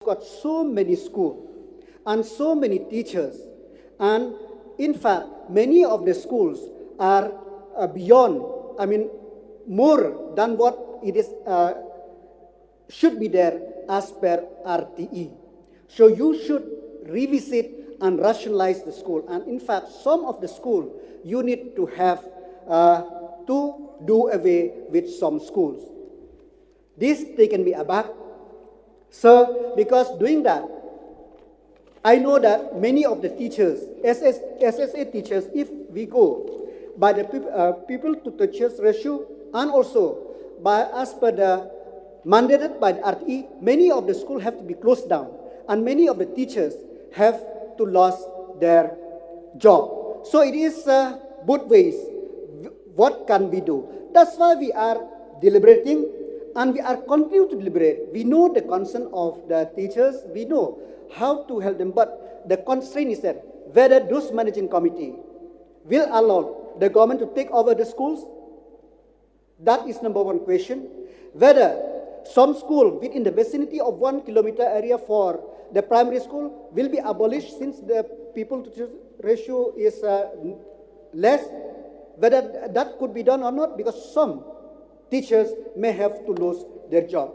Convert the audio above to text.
got so many schools and so many teachers, and in fact, many of the schools are beyond, more than what it is should be there as per RTE. So you should revisit and rationalize the school. And in fact, some of the school you need to have to do away with some schools. This taken me aback. So because doing that, I know that many of the teachers, SSA teachers, if we go by the people to teachers ratio and also by as per the mandated by the RTE, many of the schools have to be closed down and many of the teachers have to lose their job. So it is both ways. What can we do? That's why we are deliberating and we are continue to deliberate. We know the concern of the teachers. We know how to help them. But the constraint is that whether those managing committee will allow the government to take over the schools. That is number one question. Whether some school within the vicinity of 1 kilometer area for the primary school will be abolished since the people to teacher ratio is less. Whether that could be done or not, because some teachers may have to lose their job.